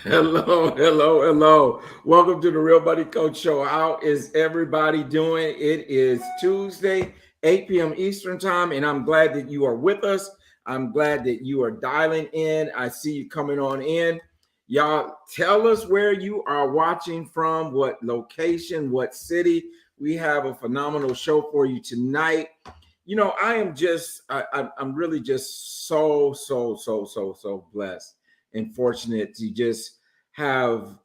Hello, hello, hello. Welcome to the Real Buddy Coach Show. How is everybody doing? It is Tuesday, 8 p.m. Eastern Time, and I'm glad that you are with us. I'm glad that you are dialing in. I see you coming on in. Y'all, tell us where you are watching from, what location, what city. We have a phenomenal show for you tonight. You know, I'm really just so blessed and fortunate to just have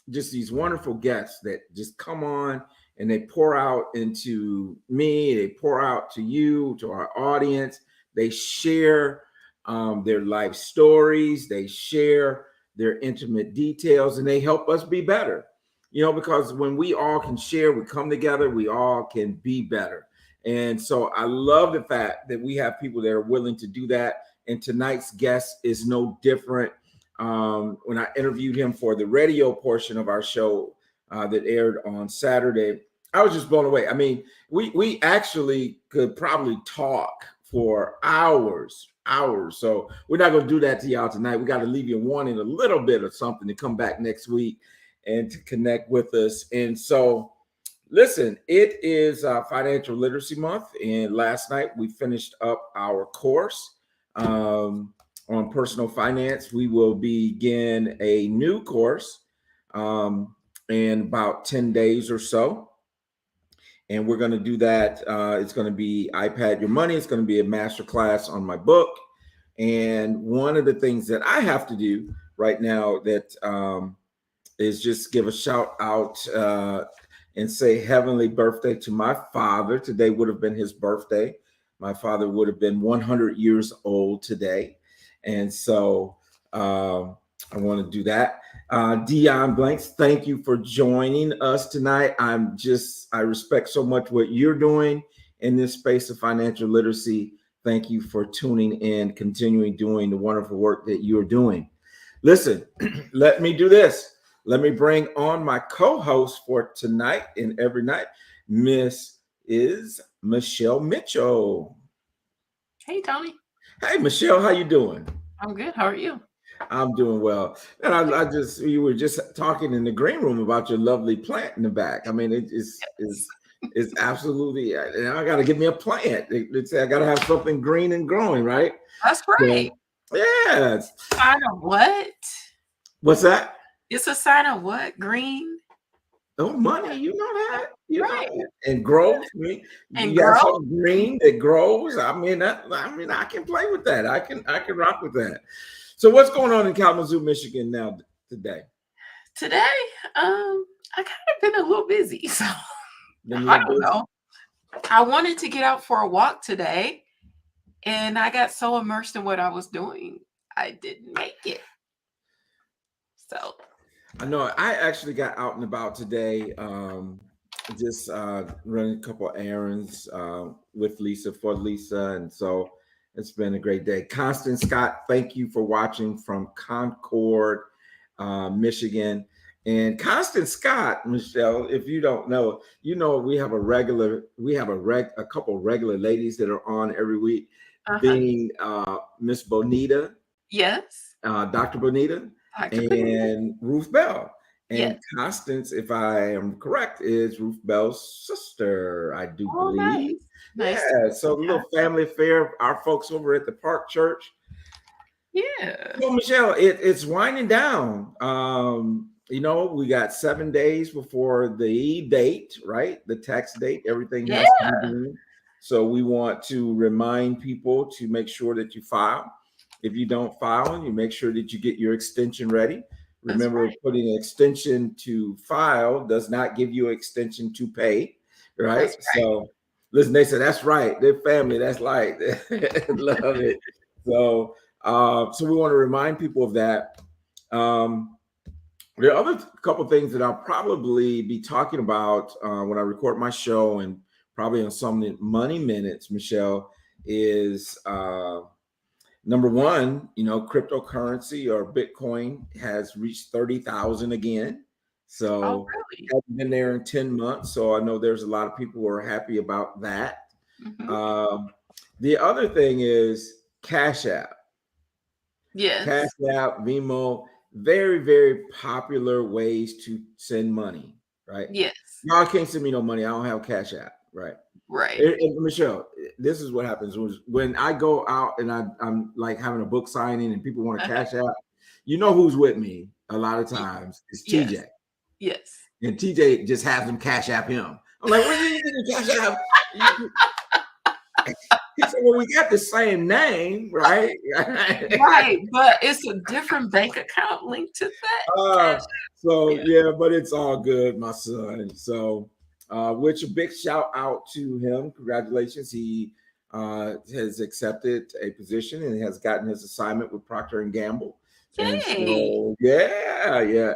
just these wonderful guests that just come on and they pour out into me, they pour out to you, to our audience. They share their life stories, they share their intimate details, and they help us be better. You know, because when we all can share, we come together, we all can be better. And so I love the fact that we have people that are willing to do that. And tonight's guest is no different. When I interviewed him for the radio portion of our show that aired on Saturday, I was just blown away. I mean, we actually could probably talk for hours. So we're not going to do that to y'all tonight. We got to leave you wanting a little bit of something to come back next week and to connect with us. And so, listen, it is Financial Literacy Month, and last night we finished up our course on personal finance. We will begin a new course in about 10 days or so. And we're going to do that. It's going to be iPad Your Money. It's going to be a master class on my book. And one of the things that I have to do right now that is just give a shout out and say heavenly birthday to my father. Today would have been his birthday. My father would have been 100 years old today. And so I want to do that. Dion Blanks, thank you for joining us tonight. I respect so much what you're doing in this space of financial literacy. Thank you for tuning in, continuing doing the wonderful work that you're doing. Listen, let me do this. Let me bring on my co-host for tonight and every night, Miss Michelle Mitchell. Hey, Tony. Hey, Michelle, how you doing? I'm good. How are you? I'm doing well. And you were just talking in the green room about your lovely plant in the back. I mean, it's absolutely, and I got to give me a plant. They say I got to have something green and growing, right? That's right. So, yeah. Sign of what? What's that? It's a sign of what? Green? Oh, money, you know that, Right. and growth. I mean, And you got grow? something green that grows. I can play with that. I can rock with that. So, what's going on in Kalamazoo, Michigan now today? Today, I kind of been a little busy, so Been a I little don't busy. know. I wanted to get out for a walk today, and I got so immersed in what I was doing, I didn't make it. So, I know. I actually got out and about today. Just running a couple errands with Lisa for Lisa, and so it's been a great day. Constance Scott, thank you for watching from Concord, Michigan. And Constance Scott, Michelle, if you don't know, you know we have a couple regular ladies that are on every week, uh-huh. being Miss Bonita, Yes. Dr. Bonita, Dr. Bonita. and Ruth Bell. Yes. And Constance, if I am correct, is Ruth Bell's sister, I do Oh, believe. nice. Nice to Yeah, so a meet little family affair. Our folks over at the Park Church. you. Yeah. So, Michelle, it's winding down. You know, we got 7 days before the date, right? The tax date. Everything Yeah. has to be done. So we want to remind people to make sure that you file. If you don't file, you make sure that you get your extension ready. That's Remember, right. putting an extension to file does not give you an extension to pay, right? That's right. So, listen, they said that's right. Their family, that's right. Love it. So, so we want to remind people of that. Um, there are other couple things that I'll probably be talking about when I record my show and probably on some money minutes, Michelle, is number one, you know, cryptocurrency or Bitcoin has reached 30,000 again. Oh, So really? hasn't been there in 10 months. So I know there's a lot of people who are happy about that. Hmm. Um, the other thing is Cash App. Cash Yes. App, Venmo. very, very popular ways to send money, right? Yes. Y'all can't send me no money. I don't have Cash App, right? Right. And Michelle, this is what happens when I go out and I'm like having a book signing and people want to Cash App. You know who's with me a lot of Y- times is TJ, Yes. Yes. and TJ just has them Cash App him. I'm like, what do you think Cash App? He said, well, we got the same name, right? Right. But it's a different bank account linked to that uh, cash. so Yeah. yeah, but it's all good, my son. So, which a big shout out to him. Congratulations, he has accepted a position and has gotten his assignment with Procter and Gamble. And Yay. so, yeah,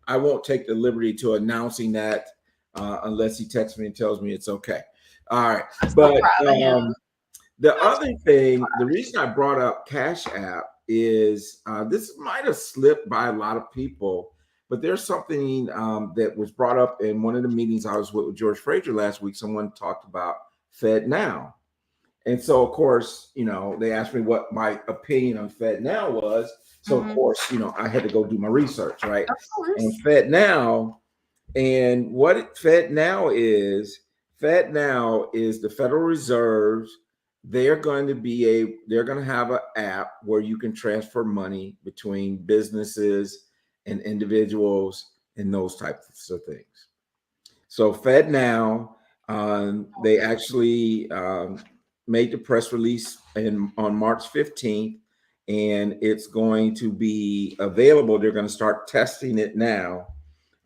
I won't take the liberty to announcing that unless he texts me and tells me it's okay. All right, I'm so but proud of him. the I'm so other thing, the proud. reason I brought up Cash App is this might have slipped by a lot of people, but there's something that was brought up in one of the meetings I was with George Frazier last week. Someone talked about Fed Now. And so, of course, they asked me what my opinion on Fed Now was. So, of Mhm. course, I had to go do my research, right? Of And course. Fed Now, and what Fed Now is the Federal Reserve's. They're going to have an app where you can transfer money between businesses and individuals and those types of things. So Fed Now, they actually made the press release on March 15th, and it's going to be available. They're going to start testing it now,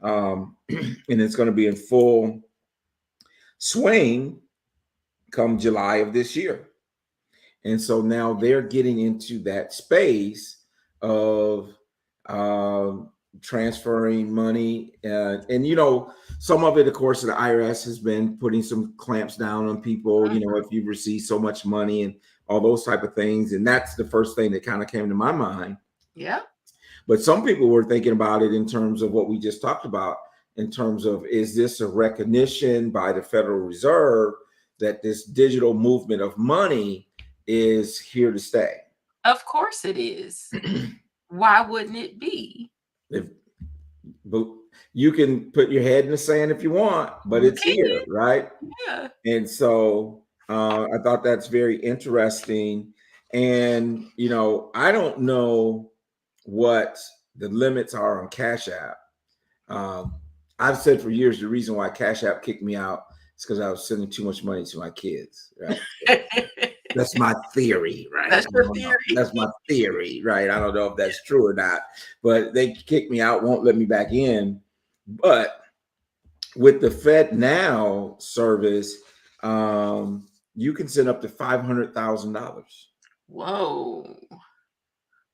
and it's going to be in full swing come July of this year. And so now they're getting into that space of um, transferring money. And, some of it, of course, the IRS has been putting some clamps down on people, Mhm. if you receive so much money and all those type of things. And that's the first thing that kind of came to my mind. Yeah. But some people were thinking about it in terms of what we just talked about, in terms of, is this a recognition by the Federal Reserve that this digital movement of money is here to stay? Of course it is. Why wouldn't it be? If but you can put your head in the sand if you want, but You it's can. here, right? Yeah. And so I thought that's very interesting. And I don't know what the limits are on Cash App. Um, I've said for years the reason why Cash App kicked me out is because I was sending too much money to my kids. Right? That's my theory, right? That's I your don't know. theory. That's my theory, right? I don't know if that's true or not, but they kicked me out, won't let me back in. But with the Fed Now service, you can send up to $500,000. Whoa.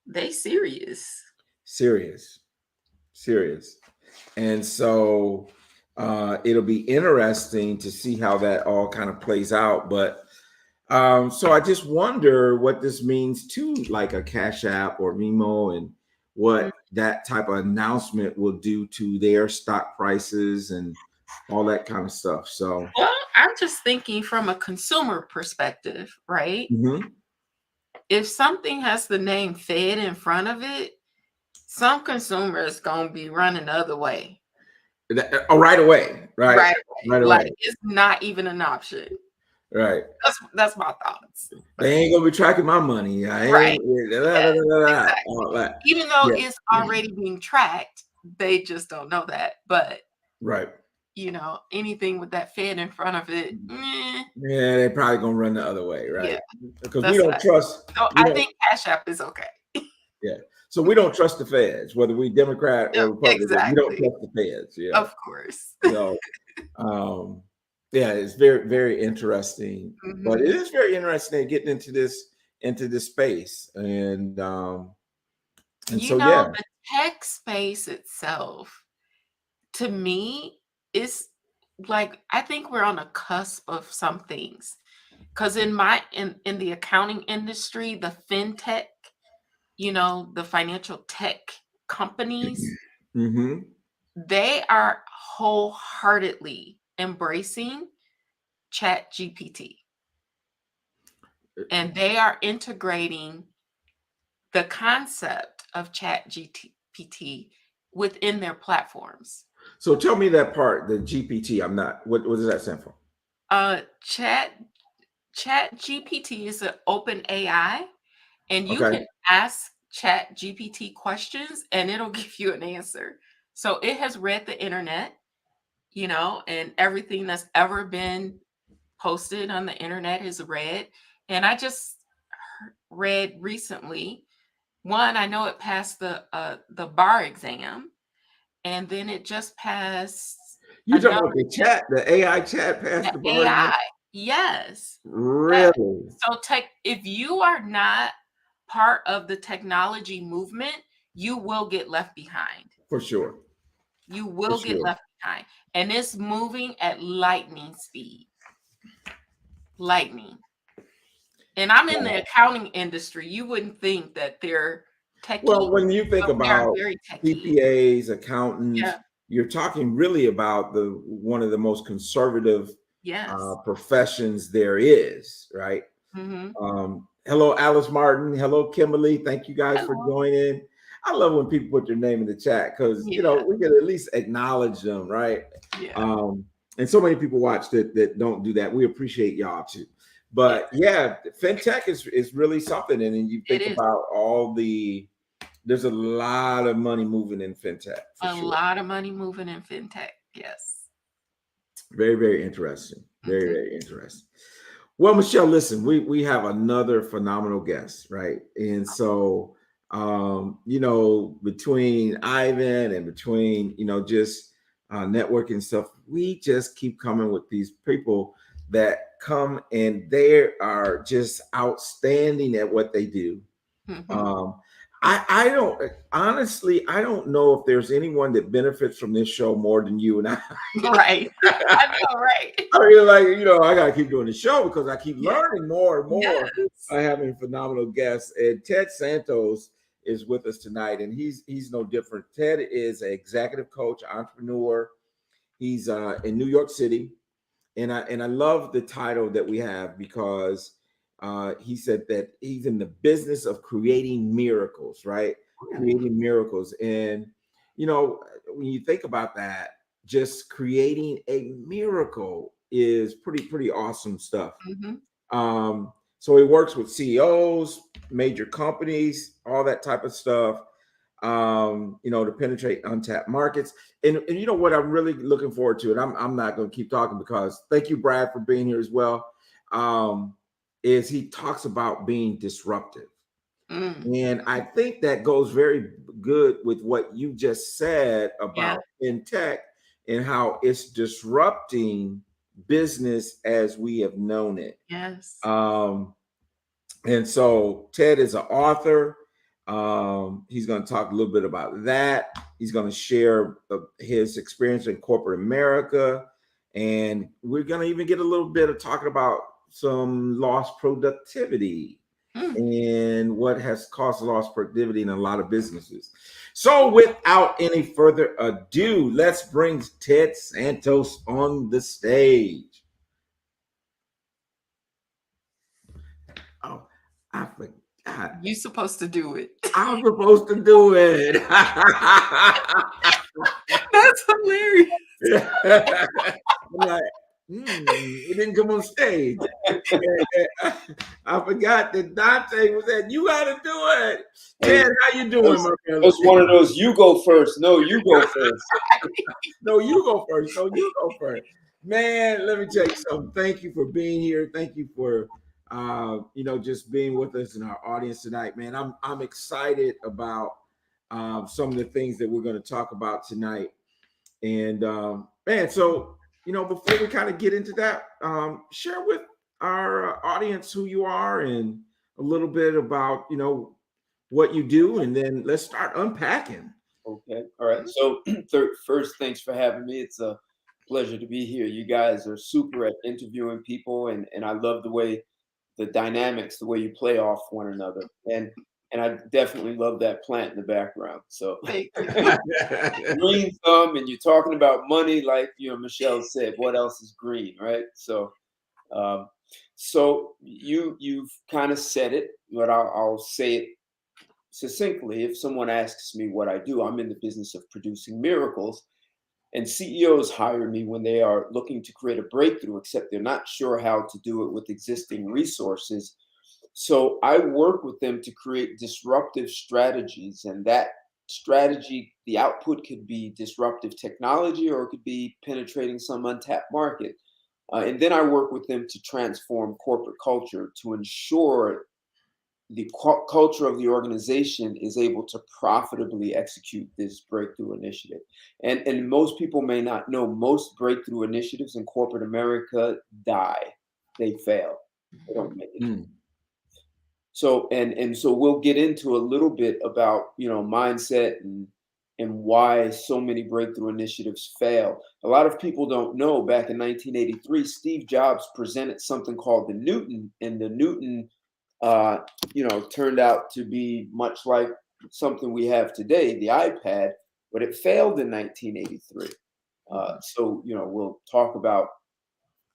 They serious. Serious, serious. And so it'll be interesting to see how that all kind of plays out. But so I just wonder what this means to like a Cash App or Venmo, and Mm. what that type of announcement will do to their stock prices and all that kind of stuff. So, Well, I'm just thinking from a consumer perspective, right? mhm. If something has the name Fed in front of it, some consumers gonna be running the other way. Oh, right away, right, Right away. right Like away, it's not even an option. right. That's my thoughts. They ain't gonna be tracking my money. I Right. ain't. Da, da, Yes, da, da, da, all exactly. that. Even though Yeah, it's already being tracked, they just don't know that. But right. anything with that Fed in front of it, Yeah, they probably gonna run the other way, yeah, right? Because we that's don't what trust. so We I don't. think Cash App is okay. Yeah. So we don't trust the feds, whether we Democrat No, or Republican. We don't exactly. trust the feds. Yeah. Of course. So, um, yeah, it's very, very interesting. But it Mhm. is very interesting getting into this space, and so yeah. The tech space itself, to me, is like I think we're on a cusp of some things. Because in the accounting industry, the fintech, the financial tech companies, Hmm. they are wholeheartedly embracing Chat GPT, and they are integrating the concept of Chat GPT within their platforms. So tell me that part, the GPT. I'm not. What does that stand for? Chat GPT is an open AI, and you Okay. can ask Chat GPT questions, and it'll give you an answer. So it has read the internet, and everything that's ever been posted on the internet is read. And I just read recently one. I know it passed the bar exam, and then it just passed You talking another about the AI chat past the the bar exam? AI. Yes. Yes. Really? So if you are not part of the technology movement, you will get left behind. For sure. You For will get sure. left behind. And it's moving at lightning speed. Lightning. And I'm in the accounting industry. You wouldn't think that they're Well, techie, when you think but they are about very techie. CPAs, accountants, Yeah. you're talking really about one of the most conservative Yes. professions there is, right? Mm-hmm. Hello, Alice Martin. Hello, Kimberly. Thank you guys for Hello. joining. I love when people put their name in the chat because Yeah. we can at least acknowledge them, right? Yeah. And so many people watch that don't do that. We appreciate y'all too. But yeah, fintech is really something. And then you It think is. about there's a lot of money moving in fintech for A sure. lot of money moving in fintech. Yes. Very, very interesting. Very, Mm-hmm. very interesting. Well, Michelle, listen, we have another phenomenal guest, right? And so between Ivan and between, just networking stuff, we just keep coming with these people that come and they are just outstanding at what they do. Mm-hmm. I don't know if there's anyone that benefits from this show more than you and I. Right. I know, right? I mean, I gotta keep doing the show because I keep Yeah. learning more and more Yes. by having phenomenal guests. And Ted Santos is with us tonight, and he's no different. Ted is an executive coach, entrepreneur. He's in New York City, and I love the title that we have because he said that he's in the business of creating miracles, right? Creating miracles, and when you think about that, just creating a miracle is pretty awesome stuff. Mm-hmm. So he works with CEOs, major companies, all that type of stuff, to penetrate untapped markets. And you know what I'm really looking forward to, and I'm not going to keep talking because thank you, Brad, for being here as well. Is he talks about being disruptive. And I think that goes very good with what you just said Yeah. about fintech and how it's disrupting business as we have known it. Yes. And so Ted is an author. He's going to talk a little bit about that. He's going to share his experience in corporate America. And we're going to even get a little bit of talking about some lost productivity and what has caused lost productivity in a lot of businesses. So without any further ado, let's bring Ted Santos on the stage. Oh, I forgot. You're supposed to do it. I'm supposed to do it. That's hilarious. I'm like, it didn't come on stage. I forgot that Dante was at. You got to do it. Ted, how you doing, my brother? It's one of those. You go first. No, you go first. No, you go first. No, you go first. Man, let me tell you something. Thank you for being here. Thank you for just being with us in our audience tonight, man. I'm excited about some of the things that we're going to talk about tonight. And man, so before we kind of get into that, share with our audience who you are and a little bit about what you do, and then let's start unpacking. Okay. All right. So first, thanks for having me. It's a pleasure to be here. You guys are super at interviewing people, and I love the way the dynamics, the way you play off one another, and I definitely love that plant in the background. So Thank you. green thumb, and you're talking about money, like Michelle said. What else is green, right? So, so you've kind of said it, but I'll say it succinctly, if someone asks me what I do, I'm in the business of producing miracles. And CEOs hire me when they are looking to create a breakthrough, except they're not sure how to do it with existing resources. So I work with them to create disruptive strategies. And that strategy, the output could be disruptive technology, or it could be penetrating some untapped market. And then I work with them to transform corporate culture to ensure the culture of the organization is able to profitably execute this breakthrough initiative. And most people may not know, most breakthrough initiatives in corporate America die. They fail. They don't make it. Mm. So so we'll get into a little bit about, mindset and why so many breakthrough initiatives fail. A lot of people don't know, back in 1983, Steve Jobs presented something called the Newton, and the Newton turned out to be much like something we have today, the iPad, but it failed in 1983. So, we'll talk about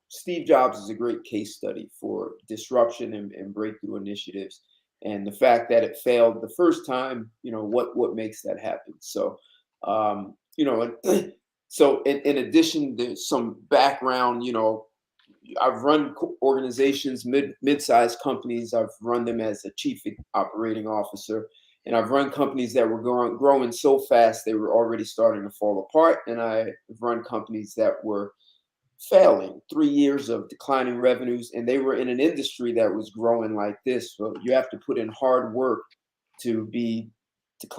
Steve Jobs is a great case study for disruption and breakthrough initiatives. And the fact that it failed the first time, what makes that happen? So, so in addition, there's some background, I've run organizations, mid-sized companies. I've run them as a chief operating officer, and I've run companies that were growing so fast they were already starting to fall apart. And I've run companies that were failing, 3 years of declining revenues, and they were in an industry that was growing like this. So you have to put in hard work to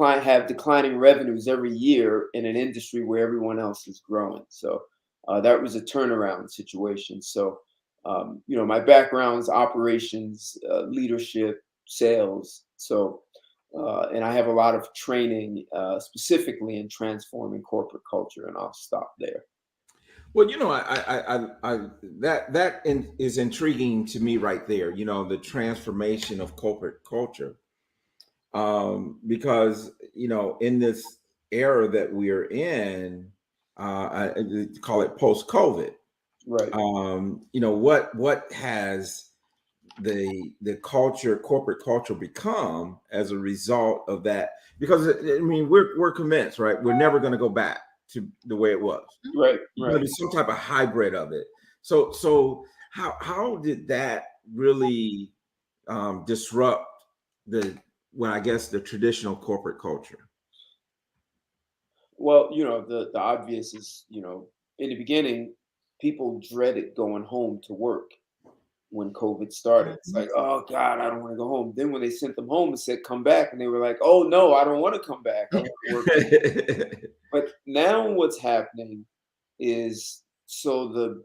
have declining revenues every year in an industry where everyone else is growing. So that was a turnaround situation. So my background's operations, leadership, sales. So and I have a lot of training specifically in transforming corporate culture, and I'll stop there. Well, is intriguing to me right there. The transformation of corporate culture, because in this era that we are in, I call it post-COVID. Right. What has corporate culture become as a result of that? Because I mean, we're convinced, right? We're never going to go back to the way it was. Right. It's going to be some type of hybrid of it. So how did that really disrupt the traditional corporate culture? Well, the obvious is, in the beginning, people dreaded going home to work when COVID started. It's like, oh God, I don't want to go home. Then when they sent them home and said, come back, and they were like, oh no, I don't want to come back. I want to work. But now what's happening is, so the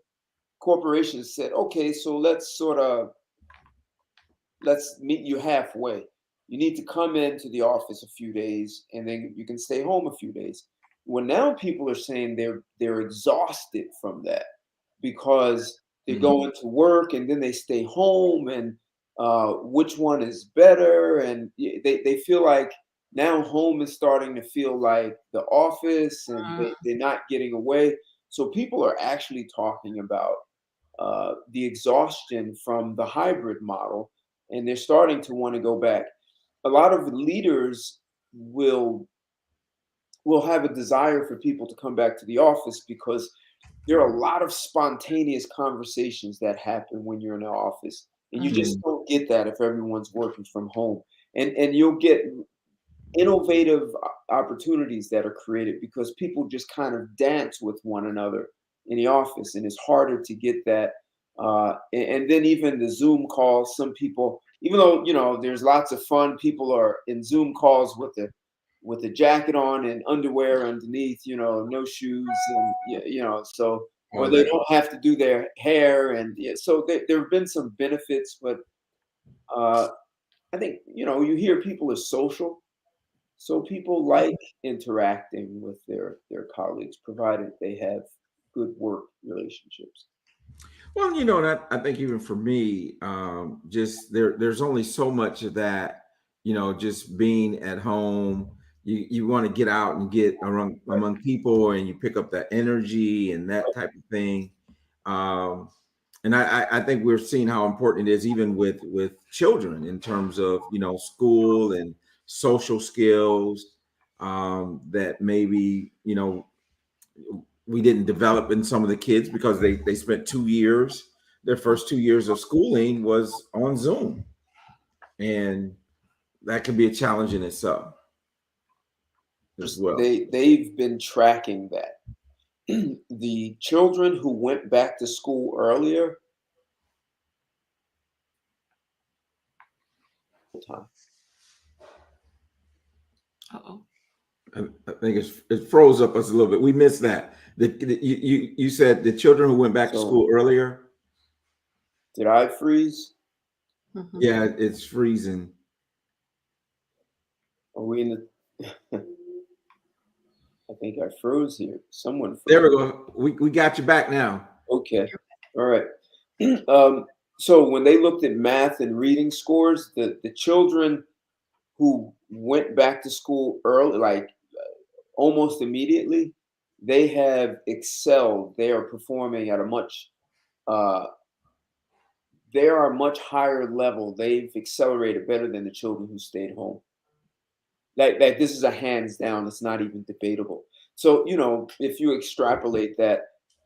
corporations said, okay, so let's meet you halfway. You need to come into the office a few days, and then you can stay home a few days. Well, now people are saying they're exhausted from that, because they go into work and then they stay home, and which one is better? And they feel like now home is starting to feel like the office, and they're not getting away. So people are actually talking about the exhaustion from the hybrid model, and they're starting to want to go back. A lot of leaders will have a desire for people to come back to the office, because there are a lot of spontaneous conversations that happen when you're in the office, and you just don't get that if everyone's working from home. And you'll get innovative opportunities that are created because people just kind of dance with one another in the office, and it's harder to get that. And then even the Zoom calls, some people, even though there's lots of fun, people are in Zoom calls with the jacket on and underwear underneath, no shoes, and so, or they don't have to do their hair, and so there have been some benefits, but I think you hear people are social, so people like interacting with their colleagues, provided they have good work relationships. Well, that I think even for me, just there's only so much of that, just being at home. You want to get out and get among people, and you pick up that energy and that type of thing. And I think we're seeing how important it is, even with children, in terms of school and social skills that maybe, we didn't develop in some of the kids because they spent 2 years, their first 2 years of schooling was on Zoom. And that can be a challenge in itself as well. They've been tracking that. The children who went back to school earlier, time. Uh-oh. I think it froze up us a little bit. We missed that. You said the children who went back to school earlier. Did I freeze? Mhm. Yeah, it's freezing. Are we in the? I think I froze here. Someone froze. There we go. We got you back now. Okay. All right. So when they looked at math and reading scores, the children who went back to school early, like almost immediately, they have excelled. They are performing at a much they are a much higher level. They've accelerated better than the children who stayed home. Like this is a hands down. It's not even debatable. So if you extrapolate that,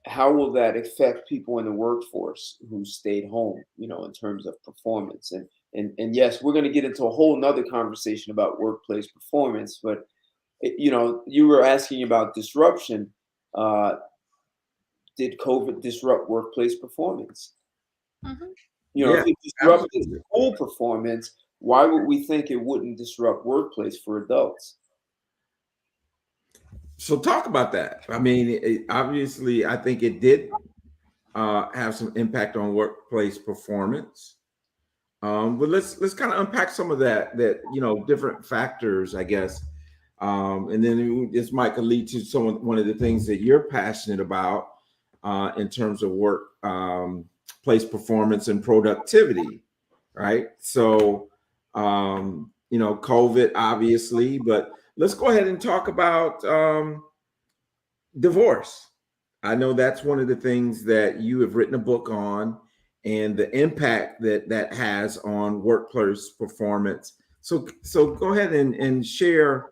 how will that affect people in the workforce who stayed home? In terms of performance, and yes, we're going to get into a whole nother conversation about workplace performance. But you were asking about disruption. Did COVID disrupt workplace performance? Mhm. If it disrupted school performance, why would we think it wouldn't disrupt workplace for adults? So talk about that. I mean, obviously, I think it did have some impact on workplace performance. But let's kind of unpack some of that different factors, I guess. And then this might could lead to one of the things that you're passionate about in terms of work place performance and productivity, right? So COVID obviously, but let's go ahead and talk about divorce. I know that's one of the things that you have written a book on, and the impact that has on workplace performance. So go ahead and share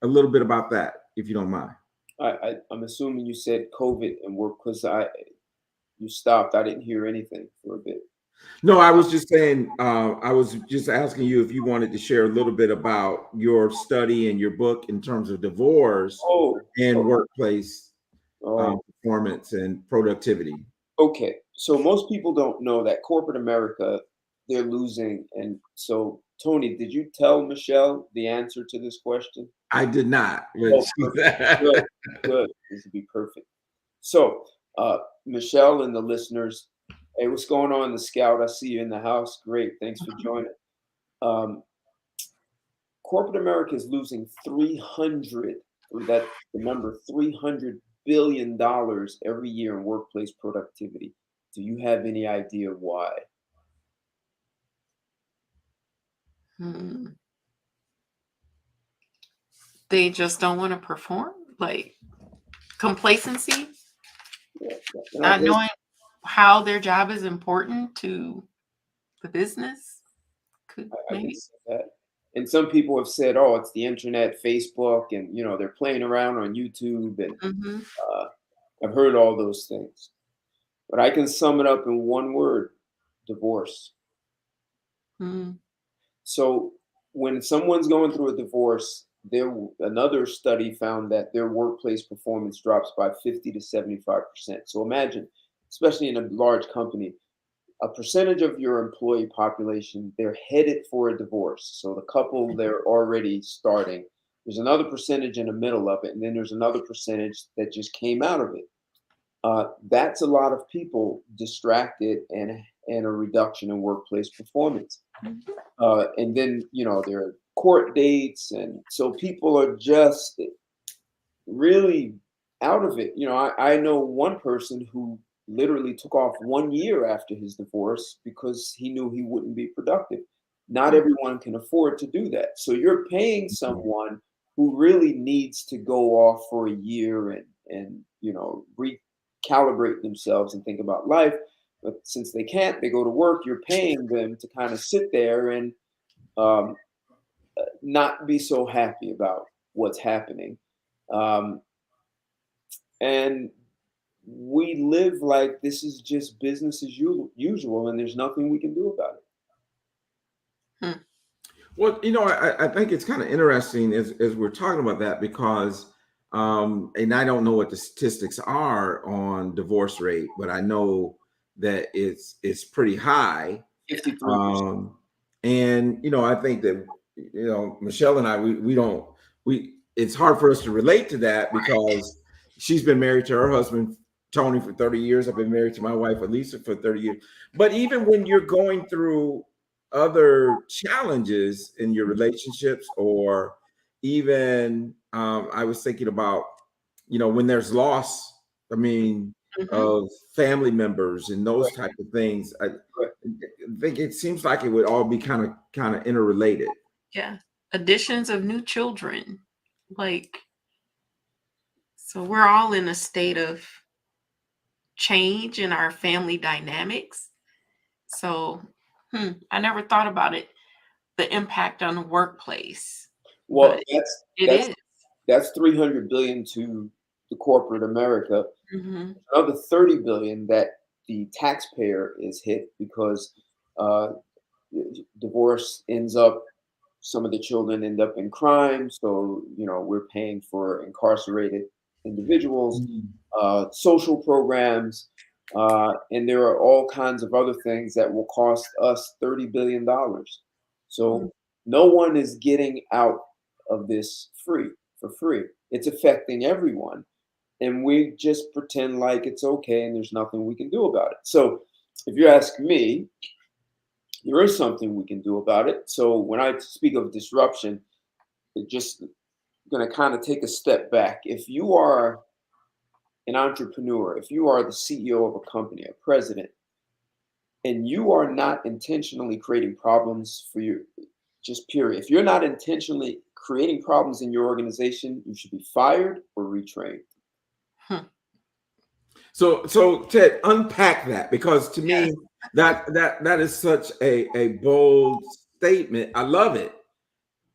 a little bit about that, if you don't mind. I'm assuming you said COVID and work because you stopped. I didn't hear anything for a bit. No, I was just saying, I was just asking you if you wanted to share a little bit about your study and your book in terms of divorce and workplace performance and productivity. Okay. So most people don't know that corporate America, they're losing. And so, Tony, did you tell Michelle the answer to this question? I did not. Good. Good. This would be perfect. So, Michelle and the listeners, hey, what's going on, the Scout? I see you in the house. Great. Thanks for joining. Corporate America is losing 300, that's the number, $300 billion every year in workplace productivity. Do you have any idea why? They just don't want to perform, like complacency, not knowing how their job is important to the business. I can see that. And some people have said, "Oh, it's the internet, Facebook, and they're playing around on YouTube." And I've heard all those things, but I can sum it up in one word: divorce. So when someone's going through a divorce, another study found that their workplace performance drops by 50 to 75%. So imagine, especially in a large company, a percentage of your employee population, they're headed for a divorce. So the couple, they're already starting. There's another percentage in the middle of it, and then there's another percentage that just came out of it. That's a lot of people distracted and a reduction in workplace performance. And then, there are court dates. And so people are just really out of it. I know one person who literally took off 1 year after his divorce because he knew he wouldn't be productive. Not everyone can afford to do that. So you're paying someone who really needs to go off for a year and recalibrate themselves and think about life. But since they can't, they go to work. You're paying them to kind of sit there and not be so happy about what's happening. Um, and we live like this is just business as usual, and there's nothing we can do about it. Hmm. Well, I think it's kind of interesting as we're talking about that because, and I don't know what the statistics are on divorce rate, but I know that it's pretty high. 53%. And I think that Michelle and I we don't we it's hard for us to relate to that because she's been married to her husband Tony for 30 years. I've been married to my wife Elisa for 30 years. But even when you're going through other challenges in your relationships, or even I was thinking about when there's loss, I mean, Mhm. of family members and those type of things, I think it seems like it would all be kind of interrelated. Yeah. Additions of new children. Like, so we're all in a state of change in our family dynamics. So, I never thought about it, the impact on the workplace, Well, but that's it that's is. that's 300 billion to the corporate America. Mhm. Another 30 billion that the taxpayer is hit because uh, divorce ends up. Some of the children end up in crime, so we're paying for incarcerated individuals, Mm. social programs, and there are all kinds of other things that will cost us $30 billion. Mm. So no one is getting out of this for free. It's affecting everyone, and we just pretend like it's okay and there's nothing we can do about it. So if you ask me, there is something we can do about it. So when I speak of disruption, it just going to kind of take a step back. If you are an entrepreneur, if you are the CEO of a company, a president, and you are not intentionally creating problems for you, just period. If you're not intentionally creating problems in your organization, you should be fired or retrained. Hmm. So Ted, unpack that, because to Yes. me that is such a bold statement. I love it.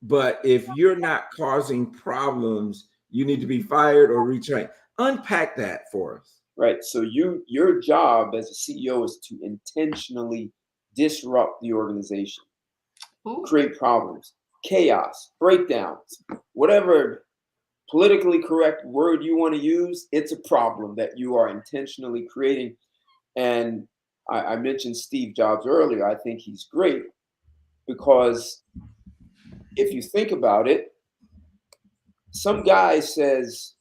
But if you're not causing problems, you need to be fired or retrained. Unpack that for us. Right. So your job as a CEO is to intentionally disrupt the organization, Ooh. create problems, chaos, breakdowns, whatever politically correct word you want to use, it's a problem that you are intentionally creating. And I mentioned Steve Jobs earlier. I think he's great because if you think about it, some guy says,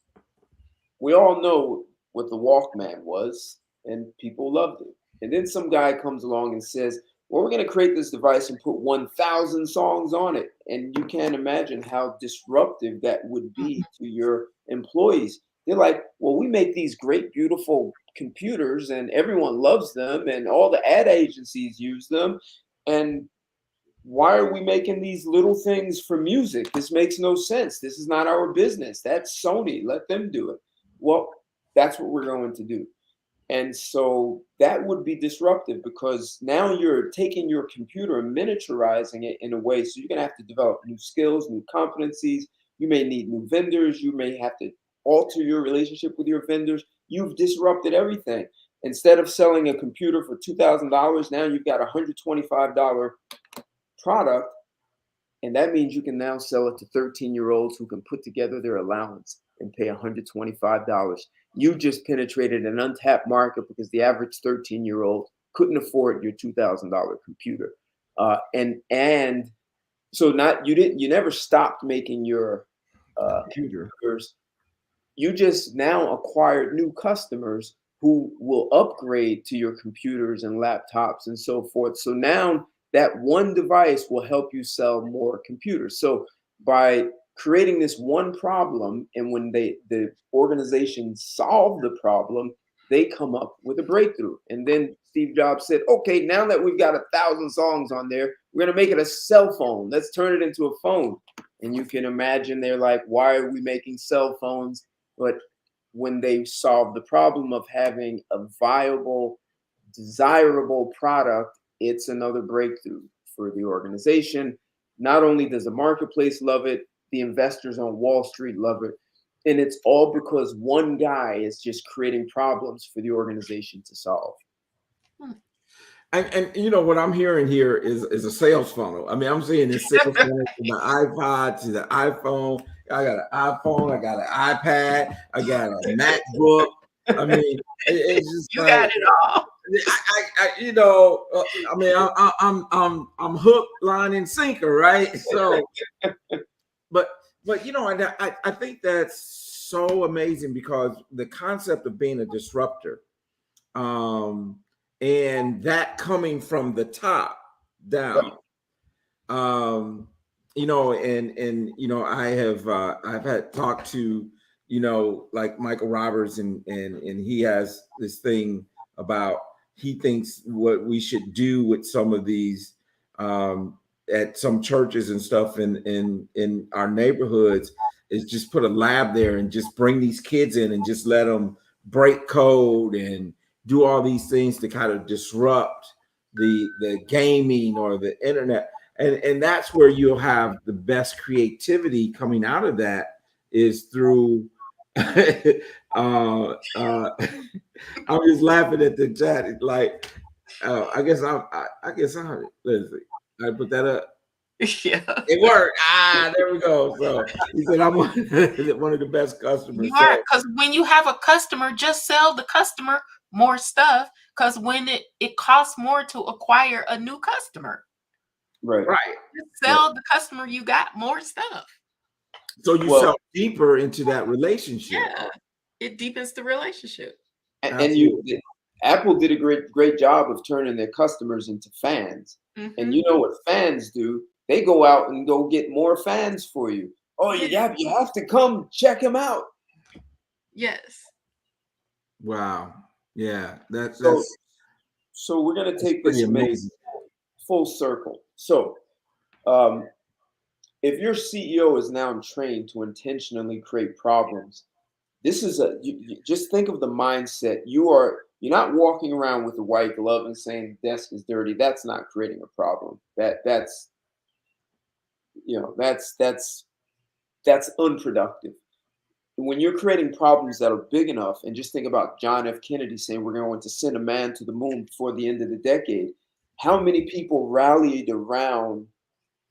we all know what the Walkman was, and people loved it. And then some guy comes along and says, well, we're going to create this device and put 1,000 songs on it. And you can't imagine how disruptive that would be to your employees. They're like, well, we make these great, beautiful computers and everyone loves them and all the ad agencies use them. And why are we making these little things for music? This makes no sense. This is not our business. That's Sony. Let them do it. Well, that's what we're going to do. And so that would be disruptive because now you're taking your computer and miniaturizing it in a way. So you're going to have to develop new skills, new competencies. You may need new vendors. You may have to alter your relationship with your vendors. You've disrupted everything. Instead of selling a computer for $2,000, now you've got a $125 product. And that means you can now sell it to 13-year-olds who can put together their allowance and pay $125. You just penetrated an untapped market because the average 13-year-old couldn't afford your $2,000 computer. And so not you never stopped making your Computer. computers. You just now acquired new customers who will upgrade to your computers and laptops and so forth. So now that one device will help you sell more computers. So by creating this one problem, and when the organization solve the problem, they come up with a breakthrough. And then Steve Jobs said, okay, now that we've got 1,000 songs on there, we're going to make it a cell phone. Let's turn it into a phone. And you can imagine they're like, why are we making cell phones? But when they solve the problem of having a viable, desirable product, it's another breakthrough for the organization. Not only does the marketplace love it, the investors on Wall Street love it. And it's all because one guy is just creating problems for the organization to solve. And you know what I'm hearing here is a sales funnel. I mean, I'm seeing this sales funnel from the iPod to the iPhone. I got an iPhone, I got an iPad, I got a MacBook. I mean, it's just You like got it all. you know, I mean, I'm hook, line, and sinker, right? So, but you know, and I think that's so amazing because the concept of being a disruptor, and that coming from the top down, you know, and you know, I've had talked to, you know, like Michael Roberts, and he has this thing about, he thinks what we should do with some of these at some churches and stuff in our neighborhoods is just put a lab there and just bring these kids in and just let them break code and do all these things to kind of disrupt the gaming or the internet. And that's where you'll have the best creativity coming out of that, is through I'm just laughing at the chat. It's like, I guess let's see. I put that up. Yeah. It worked. There we go. So he said, I'm one of the best customers. You are, because when you have a customer, just sell the customer more stuff, because when it costs more to acquire a new customer. Right. Just sell the customer you got more stuff. So you sell deeper into that relationship. Yeah, it deepens the relationship. And Apple did a great job of turning their customers into fans. And you know what fans do? They go out and go get more fans for you. Oh, you have to come check them out. Yes. Wow. Yeah. That's so we're gonna take pretty this amazing. Full circle. So if your CEO is now trained to intentionally create problems, this is you just think of the mindset. You're not walking around with a white glove and saying the desk is dirty. That's not creating a problem. That's unproductive. When you're creating problems that are big enough, and just think about John F. Kennedy saying we're going to send a man to the moon before the end of the decade. How many people rallied around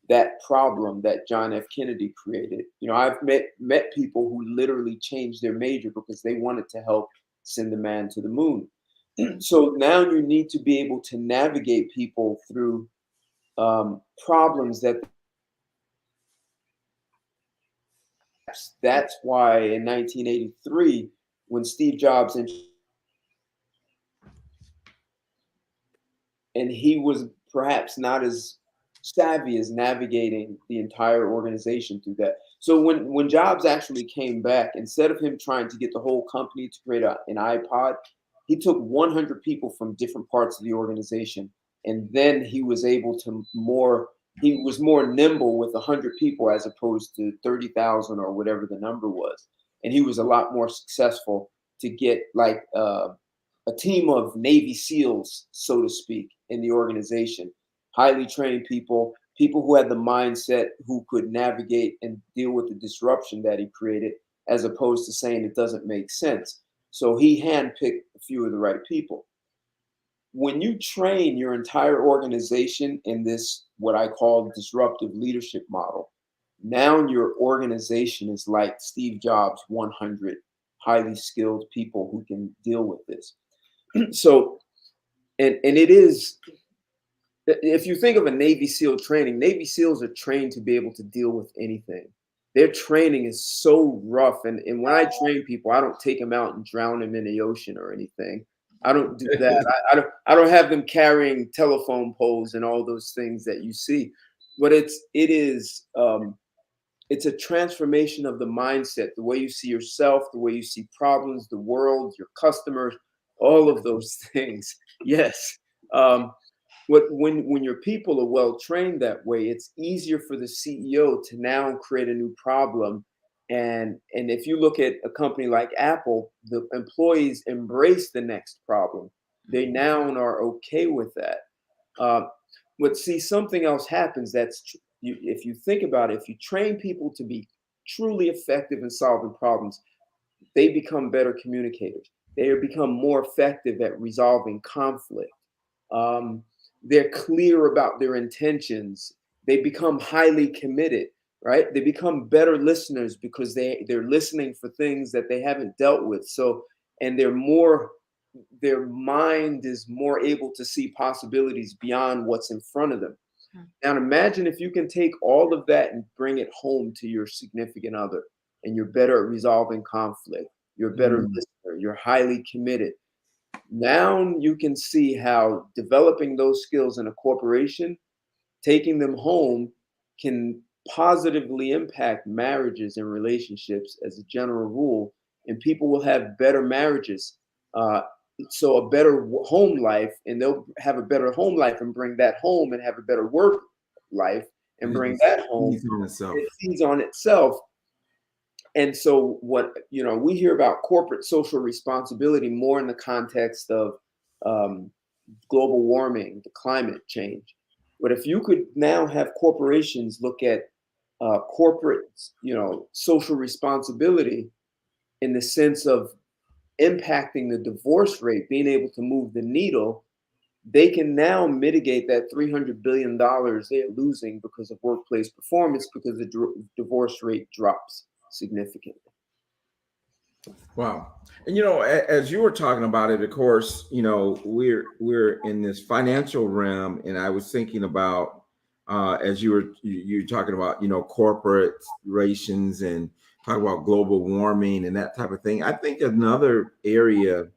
that problem that John F. Kennedy created? You know, I've met people who literally changed their major because they wanted to help send the man to the moon. So now you need to be able to navigate people through problems that's why in 1983, when Steve Jobs and he was perhaps not as savvy as navigating the entire organization through that. So when Jobs actually came back, instead of him trying to get the whole company to create an iPod, he took 100 people from different parts of the organization, and then he was able to he was more nimble with 100 people as opposed to 30,000 or whatever the number was. And he was a lot more successful to get like a team of Navy SEALs, so to speak, in the organization. Highly trained people who had the mindset, who could navigate and deal with the disruption that he created, as opposed to saying it doesn't make sense. So he handpicked a few of the right people. When you train your entire organization in this, what I call disruptive leadership model, now your organization is like Steve Jobs' 100 highly skilled people who can deal with this. So, and it is, if you think of a Navy SEAL training, Navy SEALs are trained to be able to deal with anything. Their training is so rough. And when I train people, I don't take them out and drown them in the ocean or anything. I don't do that. I don't have them carrying telephone poles and all those things that you see. But it's a transformation of the mindset, the way you see yourself, the way you see problems, the world, your customers, all of those things. Yes. When your people are well trained that way, it's easier for the CEO to now create a new problem. And if you look at a company like Apple, the employees embrace the next problem. They now are okay with that. But see, something else happens that's if you think about it, if you train people to be truly effective in solving problems, they become better communicators. They become more effective at resolving conflict. Um, they're clear about their intentions. They become highly committed, right? They become better listeners because they're listening for things that they haven't dealt with. So, and their mind is more able to see possibilities beyond what's in front of them. Now imagine if you can take all of that and bring it home to your significant other, and you're better at resolving conflict. You're a better listener. You're highly committed. Now you can see how developing those skills in a corporation, taking them home, can positively impact marriages and relationships as a general rule, and people will have better marriages. Uh, so a better home life, and they'll have a better home life and bring that home, and have a better work life and It bring just that home. feeds on itself. It feeds on itself. And so what, we hear about corporate social responsibility more in the context of um, global warming, the climate change. But if you could now have corporations look at corporate, social responsibility in the sense of impacting the divorce rate, being able to move the needle, they can now mitigate that $300 billion they're losing because of workplace performance, because the divorce rate drops significantly. Wow. And as you were talking about it, of course, we're in this financial realm, and I was thinking about as you're talking about, corporations and talk about global warming and that type of thing. I think another area,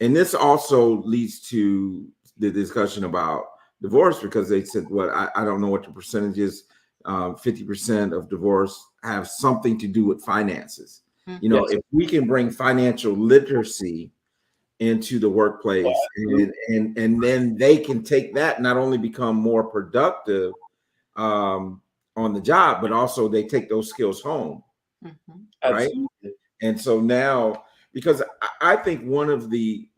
and this also leads to the discussion about divorce, because they said, I don't know what the percentage is. 50% of divorce have something to do with finances. Yes. If we can bring financial literacy into the workplace, and then they can take that, not only become more productive on the job, but also they take those skills home. Right. Absolutely. And so now, because I think one of the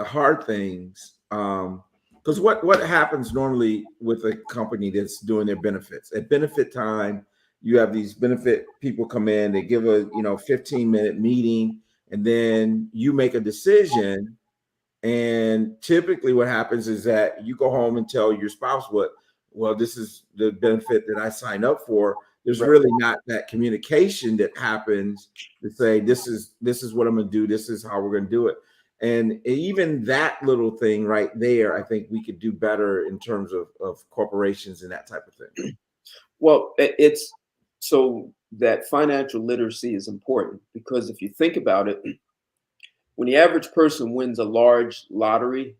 hard things, because what happens normally with a company that's doing their benefits at benefit time, you have these benefit people come in, they give a 15-minute meeting, and then you make a decision. And typically what happens is that you go home and tell your spouse this is the benefit that I signed up for. There's really not that communication that happens to say, this is what I'm going to do. This is how we're going to do it. And even that little thing right there, I think we could do better in terms of corporations and that type of thing. Well, it's so that financial literacy is important, because if you think about it, when the average person wins a large lottery,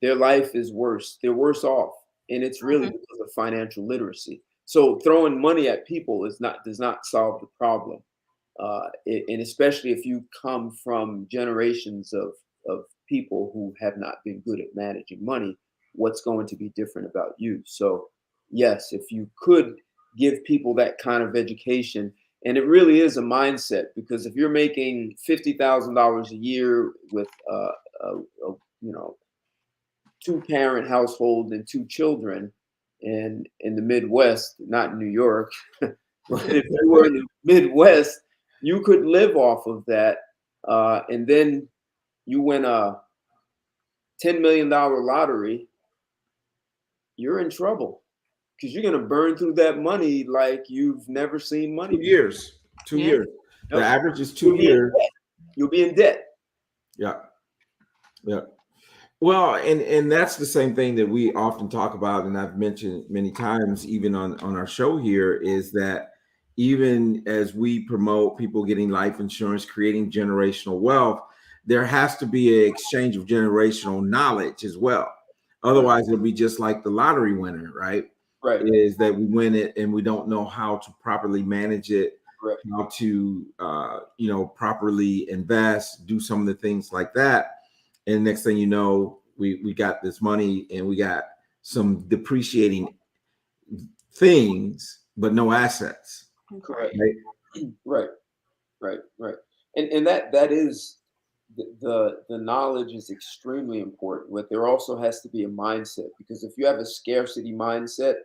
their life is worse. They're worse off. And it's really because of financial literacy. So throwing money at people does not solve the problem. And especially if you come from generations of people who have not been good at managing money, what's going to be different about you? So yes, if you could give people that kind of education, and it really is a mindset, because if you're making $50,000 a year with two-parent household and two children, and in the Midwest, not in New York, but if you were in the Midwest, you could live off of that. And then you win a $10 million lottery, you're in trouble, because you're going to burn through that money like you've never seen money. 2 years. 2 Yeah. years. The Yep. average is 2 years. You'll be in debt. Yeah. Yeah. Well, and that's the same thing that we often talk about, and I've mentioned many times, even on our show here, is that even as we promote people getting life insurance, creating generational wealth, there has to be an exchange of generational knowledge as well. Otherwise, it'll be just like the lottery winner, right? Right. Is that we win it and we don't know how to properly manage it, Right. how to properly invest, do some of the things like that. And next thing you know, we got this money and we got some depreciating things, but no assets. Correct. Right. Right. And that is the knowledge is extremely important, but there also has to be a mindset, because if you have a scarcity mindset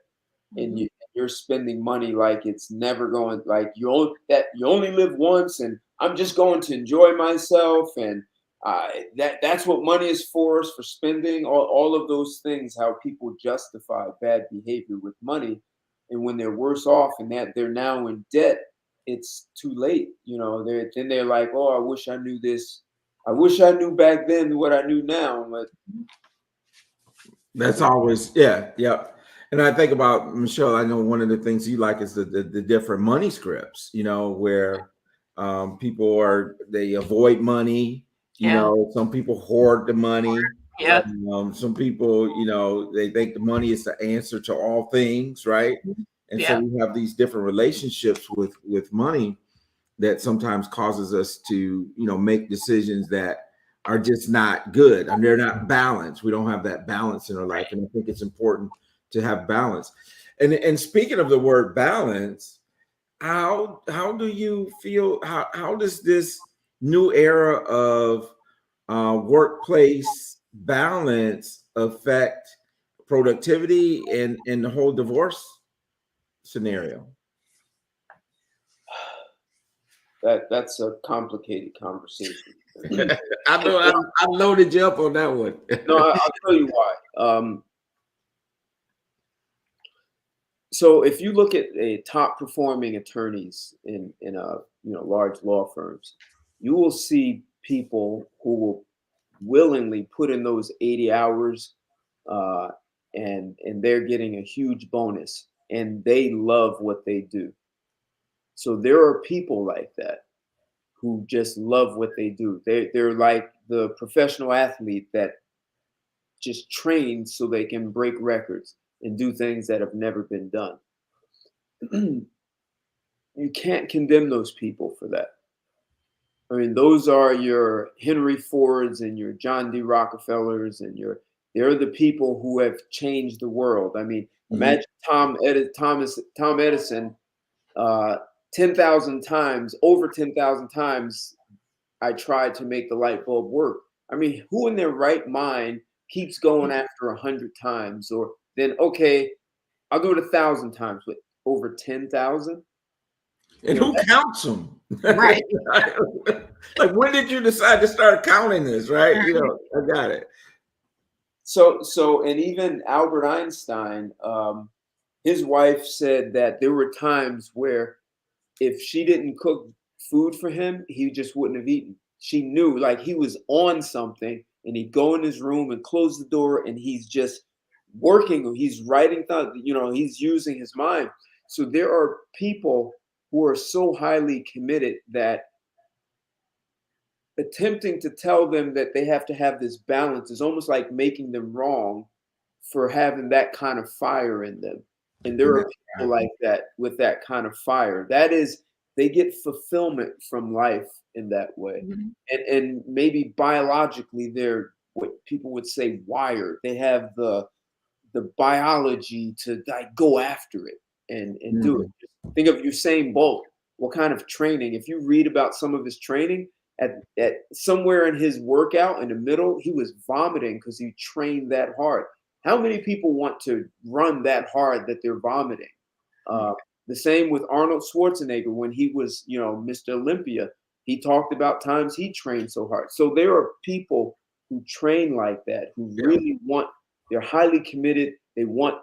and you're spending money like it's never going, like you only live once, and I'm just going to enjoy myself, and that's what money is for, is for spending. All of those things, how people justify bad behavior with money, and when they're worse off and that they're now in debt, it's too late. They're like, oh, I wish I knew this. I wish I knew back then what I knew now. But That's always, yeah. And I think about, Michelle, I know one of the things you like is the different money scripts, where people they avoid money, Yeah. some people hoard the money. Yeah. Some people, they think the money is the answer to all things, right? And so Yeah. we have these different relationships with money that sometimes causes us to, make decisions that are just not good and they're not balanced. We don't have that balance in our life. And I think it's important to have balance. And speaking of the word balance, how do you feel? How does this new era of workplace balance affect productivity and the whole divorce scenario? that's a complicated conversation. I know I loaded you up on that one. No, I'll tell you why. So if you look at a top performing attorneys in large law firms, you will see people who will willingly put in those 80 hours, uh, and they're getting a huge bonus, and they love what they do. So there are people like that who just love what they do. They're like the professional athlete that just trains so they can break records and do things that have never been done. You can't condemn those people for that. I mean, those are your Henry Fords and your John D. Rockefellers, and they're the people who have changed the world. I mean, imagine Tom Edison, 10,000 times, over 10,000 times, I tried to make the light bulb work. I mean, who in their right mind keeps going after 100 times, or then, okay, I'll do it 1,000 times, but over 10,000? And who counts them? Right. Like, when did you decide to start counting this? Right? I got it. So, and even Albert Einstein, his wife said that there were times where if she didn't cook food for him, he just wouldn't have eaten. She knew, like, he was on something, and he'd go in his room and close the door, and he's just working. He's writing thoughts. He's using his mind. So there are people who are so highly committed that attempting to tell them that they have to have this balance is almost like making them wrong for having that kind of fire in them. And there are people like that with that kind of fire. That is, they get fulfillment from life in that way. And maybe biologically they're what people would say wired. They have the biology to like go after it and do it. Think of Usain Bolt. What kind of training? If you read about some of his training, at somewhere in his workout in the middle, he was vomiting because he trained that hard. How many people want to run that hard that they're vomiting? The same with Arnold Schwarzenegger when he was, Mr. Olympia. He talked about times he trained so hard. So there are people who train like that, who really want. They're highly committed. They want.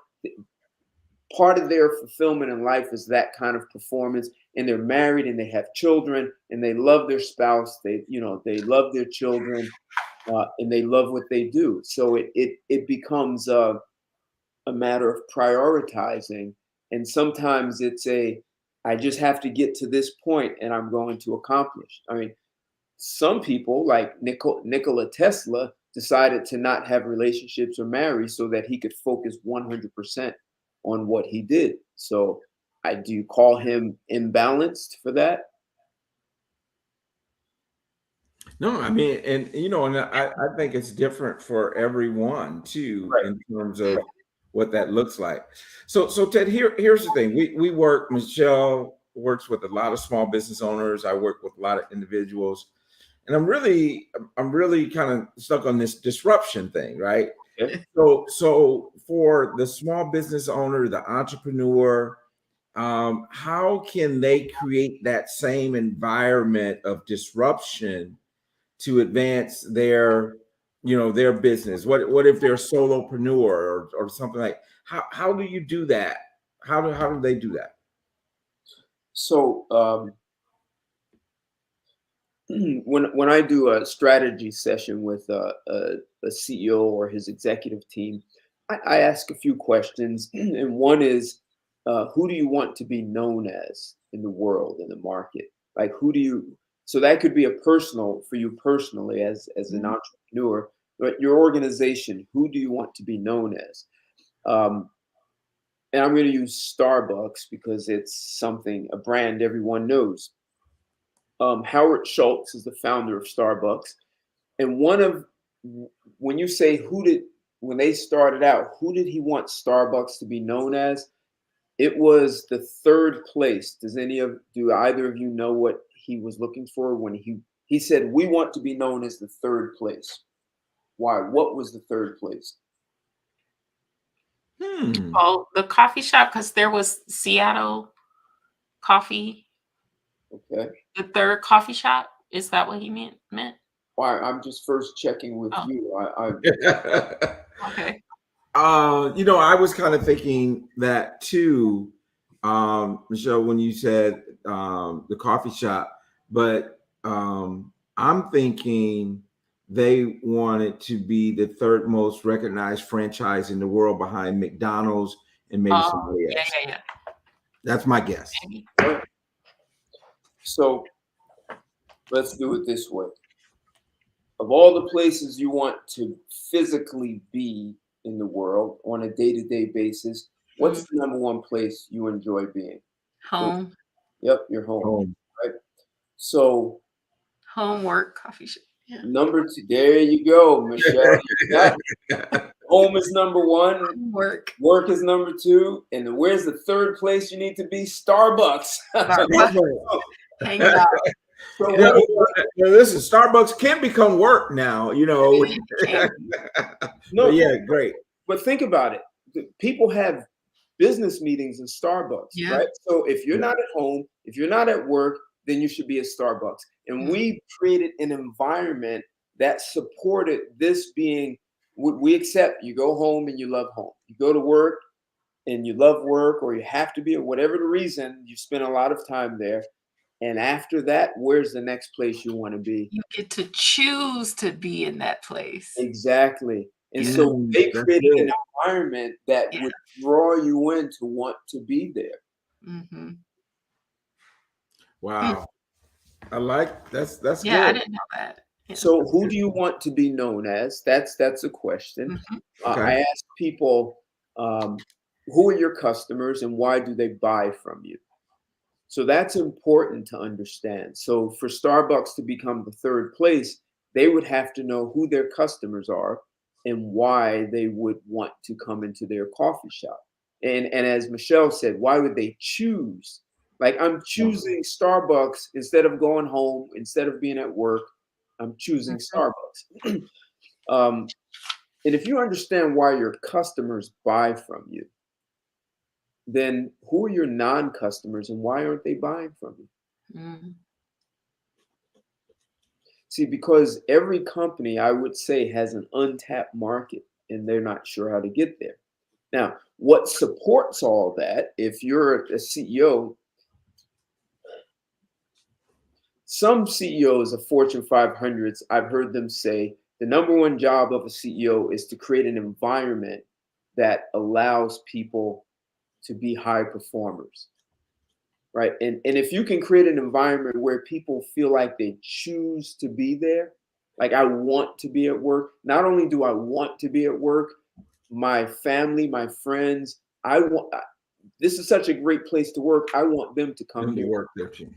Part of their fulfillment in life is that kind of performance, and they're married and they have children and they love their spouse. They love their children, and they love what they do. So it becomes a matter of prioritizing, and sometimes it's I just have to get to this point and I'm going to accomplish. I mean, some people like Nikola Tesla decided to not have relationships or marry so that he could focus 100% on what he did. So do you call him imbalanced for that? No, I mean, and I think it's different for everyone too, Right. in terms of what that looks like. So Ted, here's the thing. We work, Michelle works with a lot of small business owners. I work with a lot of individuals. And I'm really kind of stuck on this disruption thing, right? Okay. So for the small business owner, the entrepreneur, how can they create that same environment of disruption to advance their, their business? What if they're a solopreneur or something like? How do you do that? How do they do that? So when I do a strategy session with a CEO or his executive team, I ask a few questions, and one is, who do you want to be known as in the world, in the market? Like, who do you? So that could be a personal for you personally as an Mhm. entrepreneur, but your organization, who do you want to be known as? Um, and I'm going to use Starbucks because it's something, a brand everyone knows. Howard Schultz is the founder of Starbucks, and when you say when they started out, who did he want Starbucks to be known as? It was the third place. Do either of you know what he was looking for when he said we want to be known as the third place? Why? What was the third place? Hmm. Oh, the coffee shop, because there was Seattle coffee, Okay. the third coffee shop. Is that what he meant? Why? I'm just first checking with Oh, you. I okay. I was kind of thinking that too, Michelle, when you said the coffee shop, but I'm thinking they wanted to be the third most recognized franchise in the world behind McDonald's and maybe Oh, somebody yeah, else. yeah, yeah. That's my guess. Maybe. so let's do it this way. Of all the places you want to physically be in the world on a day-to-day basis, what's Mm. the number one place you enjoy being? Home, Yep, your home, Home. right? So homework, coffee shop. Yeah. number two, there you go, Michelle. You got it. Home is number one, Homework. work is number two, and where's the third place you need to be? Starbucks. Starbucks. Hanging out. So Yeah, what listen, Starbucks can become work now, It can be. but no, yeah, great. but think about it. People have business meetings in Starbucks, Yeah. right? So if you're not at home, if you're not at work, then you should be at Starbucks. And Mm. we created an environment that supported this being, we accept you go home and you love home. You go to work and you love work, or you have to be, or whatever the reason, you spend a lot of time there. And after that, where's the next place you want to be? You get to choose to be in that place. Exactly. And Yeah. so they That's created good. an environment that Yeah. would draw you in to want to be there. Mhm. Mm. Wow. That's Yeah, I good. didn't know that. Yeah. So That's who good. do you want to be known as? That's a question. Mhm. Okay. I ask people, who are your customers and why do they buy from you? So that's important to understand. So for Starbucks to become the third place, they would have to know who their customers are and why they would want to come into their coffee shop. And as Michelle said, why would they choose? Like I'm choosing Starbucks instead of going home, instead of being at work, I'm choosing Mhm. Starbucks. um, and if you understand why your customers buy from you, then who are your non-customers and why aren't they buying from you? Mm. See, because every company, I would say, has an untapped market and they're not sure how to get there. Now, what supports all that, if you're a CEO, some CEOs of Fortune 500s, I've heard them say the number one job of a CEO is to create an environment that allows people to be high performers, right? And if you can create an environment where people feel like they choose to be there, like I want to be at work. Not only do I want to be at work, my family, my friends, this is such a great place to work. I want them to come Them to here. work there too.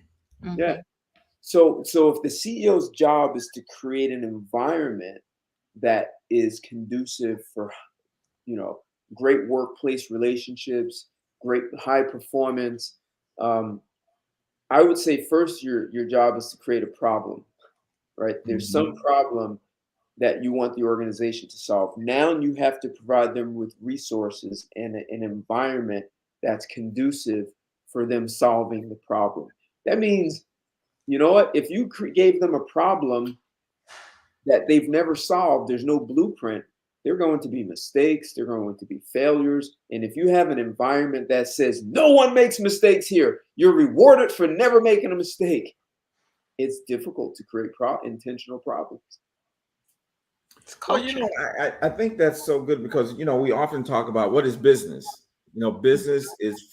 Yeah. Mhm. So if the CEO's job is to create an environment that is conducive for, you know, great workplace relationships, great high performance, um, I would say first your job is to create a problem, right? There's some Mhm. problem that you want the organization to solve. Now you have to provide them with resources and an environment that's conducive for them solving the problem. That means, you know what, if you gave them a problem that they've never solved, there's no blueprint, there are going to be mistakes, there are going to be failures. And if you have an environment that says no one makes mistakes here, you're rewarded for never making a mistake, it's difficult to create intentional problems. It's Well, culture. I think that's so good because, we often talk about what is business. Business is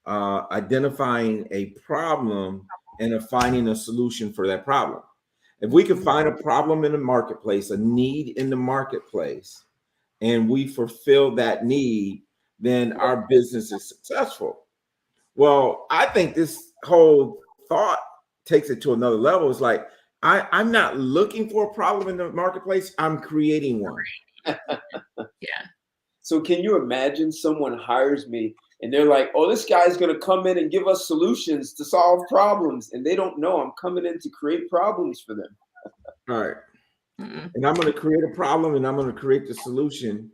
identifying a problem and finding a solution for that problem. If we can find a problem in the marketplace, a need in the marketplace, and we fulfill that need, then our business is successful. Well, I think this whole thought takes it to another level. It's like, I'm not looking for a problem in the marketplace. I'm creating one. Yeah. So can you imagine someone hires me and they're like, oh, this guy's going to come in and give us solutions to solve problems. And they don't know I'm coming in to create problems for them. All right. And I'm going to create a problem and I'm going to create the solution.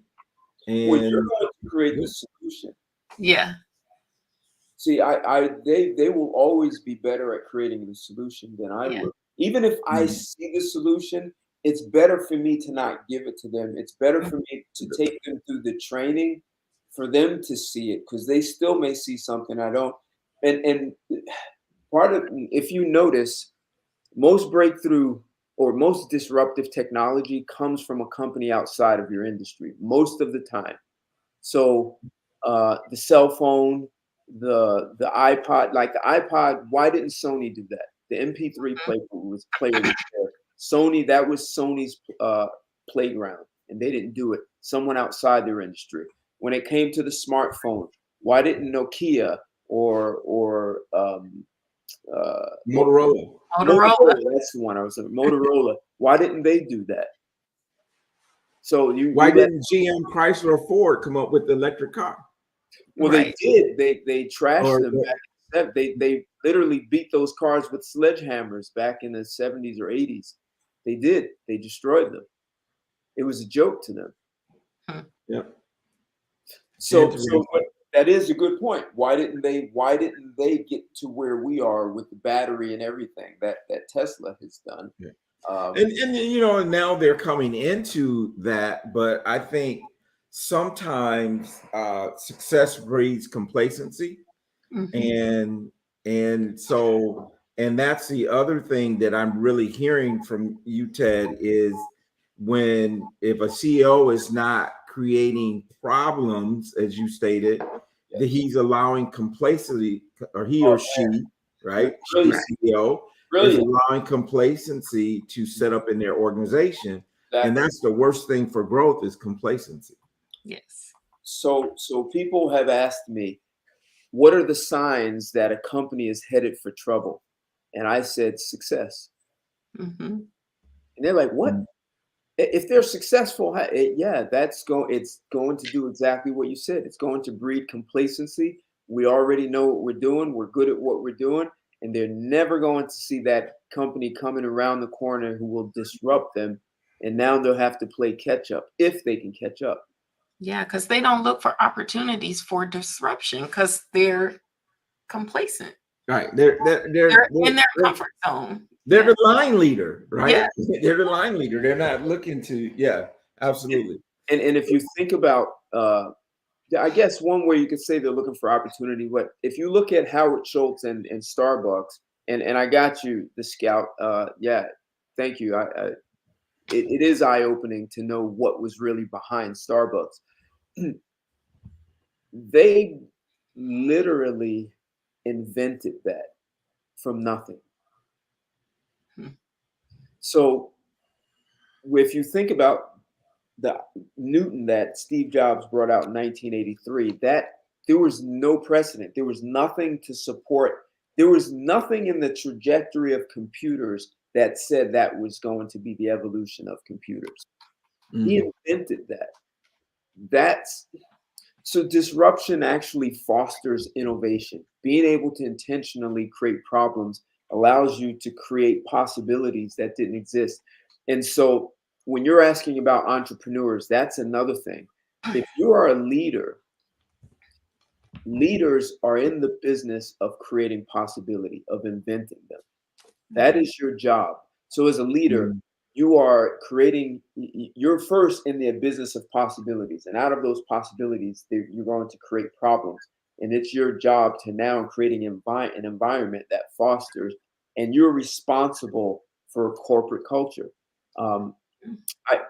And well, you're going to create the solution. Yeah. See, they will always be better at creating the solution than I will. Even if I see the solution, it's better for me to not give it to them. It's better for me to take them through the training for them to see it, because they still may see something I don't. And part of, if you notice, most breakthrough or most disruptive technology comes from a company outside of your industry most of the time. So the cell phone, the iPod, like the iPod, why didn't Sony do that? The MP3 player was there. Sony, that was Sony's playground, and they didn't do it. Someone outside their industry. When it came to the smartphone, why didn't Nokia or Motorola? That's the one I was saying. Motorola. Why didn't they do that? So why didn't GM, Chrysler, or Ford come up with the electric car? Well, they did. They trashed them back. They literally beat those cars with sledgehammers back in the 70s or 80s. They did. They destroyed them. It was a joke to them. Yeah. So that is a good point. Why didn't they get to where we are with the battery and everything that Tesla has done? Yeah. And now they're coming into that, but I think sometimes success breeds complacency. And that's the other thing that I'm really hearing from you, Ted, is if a CEO is not creating problems, as you stated, that he's allowing complacency, or he or she, right? CEO is allowing complacency to set up in their organization. And that's the worst thing for growth, is complacency. Yes. So people have asked me, what are the signs that a company is headed for trouble? And I said, success. And they're like, what? If they're successful, it's going to do exactly what you said. It's going to breed complacency. We already know what we're doing. We're good at what we're doing. And they're never going to see that company coming around the corner who will disrupt them. And now they'll have to play catch up, if they can catch up. Yeah, because they don't look for opportunities for disruption because they're complacent. Right. They're in their comfort zone. They're the line leader, right? Yeah. They're the line leader. They're not looking to, absolutely. And if you think about, I guess one way you could say they're looking for opportunity, but if you look at Howard Schultz and Starbucks, and I got you, the Scout, thank you. It is eye-opening to know what was really behind Starbucks. They literally invented that from nothing. So if you think about the Newton that Steve Jobs brought out in 1983, that there was no precedent. There was nothing to support. There was nothing in the trajectory of computers that said that was going to be the evolution of computers. He invented that. So disruption actually fosters innovation. Being able to intentionally create problems allows you to create possibilities that didn't exist. And so when you're asking about entrepreneurs, that's another thing. If you are a leader, leaders are in the business of creating possibility, of inventing them. That is your job. So as a leader, Mm. you are creating, you're first in the business of possibilities. And out of those possibilities, you're going to create problems. And it's your job to now creating an environment that fosters, and you're responsible for corporate culture. Um,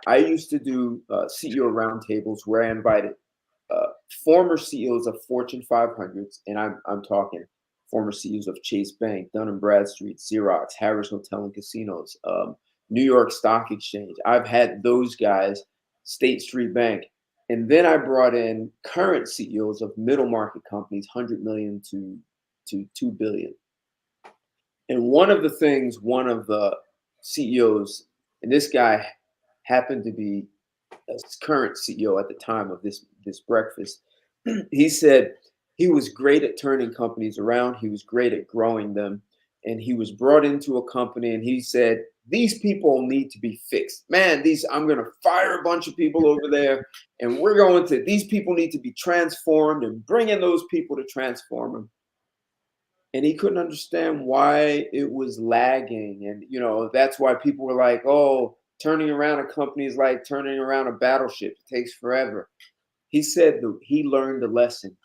I used to do CEO roundtables where I invited uh, former CEOs of Fortune 500s, and I'm talking former CEOs of Chase Bank, Dun and Bradstreet, Xerox, Harris Hotel and Casinos, New York Stock Exchange. I've had those guys, State Street Bank, and then I brought in current CEOs of middle market companies, 100 million to 2 billion. And one of the things, one of the CEOs, and this guy happened to be a current CEO at the time of this breakfast, he said he was great at turning companies around. He was great at growing them, and he was brought into a company. And he said these people need to be fixed. Man, I'm going to fire a bunch of people over there, and we're going to. These people need to be transformed, and bring in those people to transform them. And he couldn't understand why it was lagging. And, that's why people were like, oh, turning around a company is like turning around a battleship. It takes forever. He said that he learned a lesson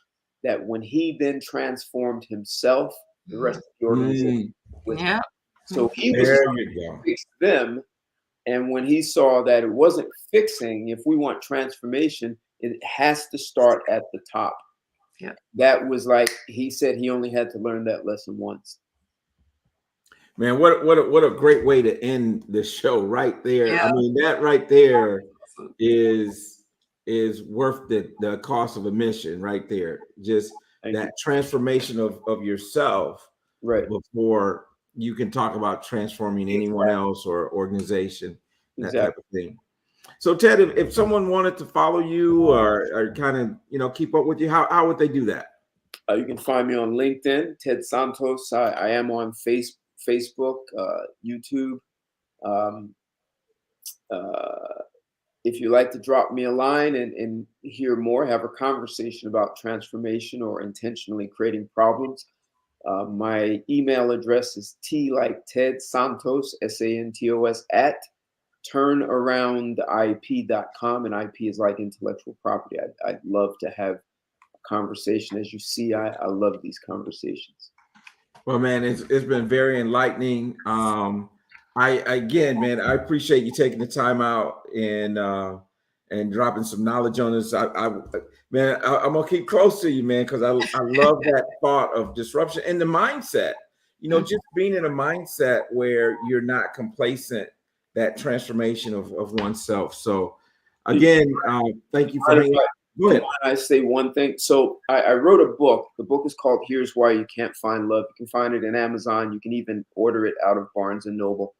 that when he then transformed himself, the rest of the organization Mm. with him. Yeah. So he was There trying you to go. fix them. And when he saw that it wasn't fixing, if we want transformation, it has to start at the top. Yeah. That was like, he said he only had to learn that lesson once. Man, what a great way to end the show right there. I Yeah. mean, that right there is worth the cost of admission right there. Just Thank you. that transformation of yourself Right. before you can talk about transforming anyone else or organization, that type Exactly. of thing. So Ted, if someone wanted to follow you or kind of keep up with you, how would they do that? You can find me on LinkedIn, Ted Santos. I am on Facebook, YouTube. Um, uh, if you like to drop me a line and hear more, have a conversation about transformation or intentionally creating problems, my email address is T like Ted Santos, Santos at turnaroundip.com. And IP is like intellectual property. I'd love to have a conversation. As you see, I love these conversations. Well, man, it's been very enlightening. I again, man, I appreciate you taking the time out and dropping some knowledge on us. Man, I'm gonna keep close to you, man, because I love that thought of disruption and the mindset. Just being in a mindset where you're not complacent, that transformation of oneself. So, again, thank you for hanging out. Go ahead. I say one thing. So I wrote a book. The book is called Here's Why You Can't Find Love. You can find it in Amazon. You can even order it out of Barnes and Noble.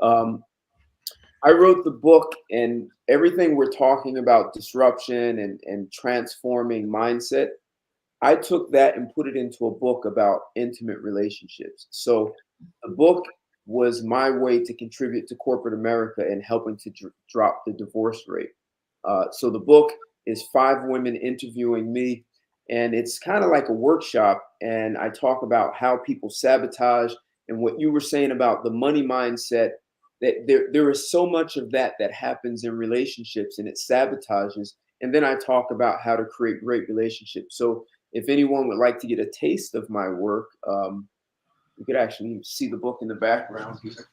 I wrote the book, and everything we're talking about disruption and transforming mindset, I took that and put it into a book about intimate relationships. So the book was my way to contribute to corporate America and helping to drop the divorce rate. So the book is 5 women interviewing me, and it's kind of like a workshop. And I talk about how people sabotage, and what you were saying about the money mindset. That there is so much of that happens in relationships, and it sabotages. And then I talk about how to create great relationships. So if anyone would like to get a taste of my work, you could actually see the book in the background here.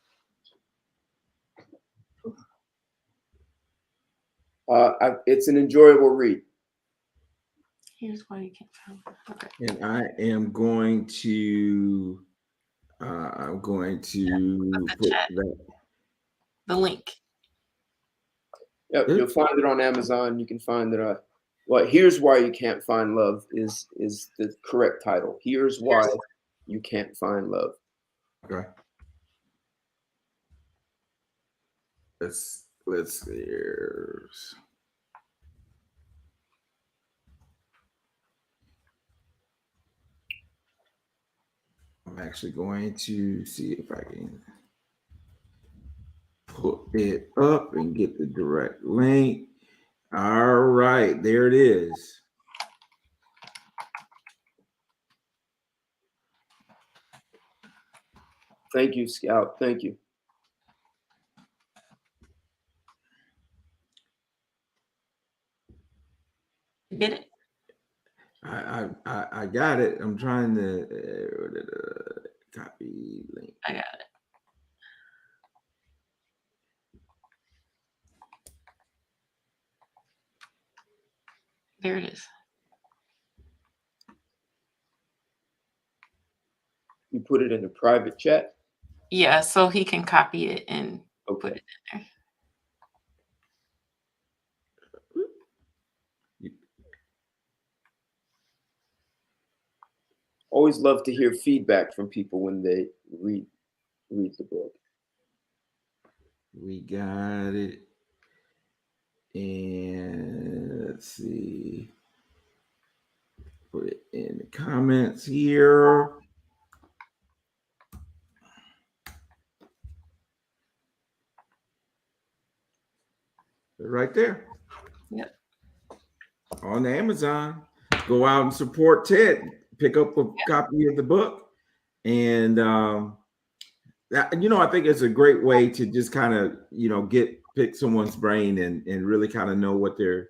It's an enjoyable read. Here's why you can't find it. Okay. And I am going to That's the put chat. that. The link. Yep, you'll find it on Amazon. You can find it. Well, Here's Why You Can't Find Love is the correct title. Here's Why You Can't Find Love. Okay. Let's see here. I'm actually going to see if I can pull it up and get the direct link. All right, there it is. Thank you, Scout. Thank you. Get it? I got it. I'm trying to copy link. I got it. There it is. You put it in a private chat? Yeah, so he can copy it and put it in there. Always love to hear feedback from people when they read the book. We got it. And let's see. Put it in the comments here. Right there. Yep. On Amazon. Go out and support Ted. Pick up a copy of the book. And I think it's a great way to just kind of, pick someone's brain and really kind of know what they're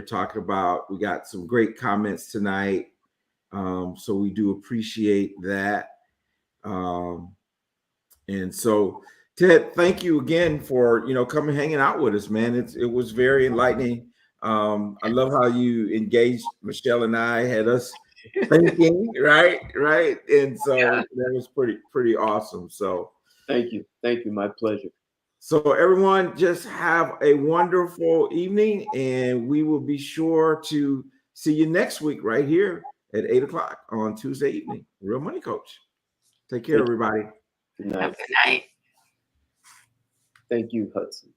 talking about. We got some great comments tonight. So we do appreciate that. And so Ted, thank you again for, coming hanging out with us, man. It was very enlightening. I love how you engaged Michelle and I, had us thinking, right. And so that was pretty awesome. So thank you. My pleasure. So everyone, just have a wonderful evening, and we will be sure to see you next week right here at 8:00 on Tuesday evening. Real Money Coach. Take care, everybody. Good night. Have a good night. Thank you, Hudson.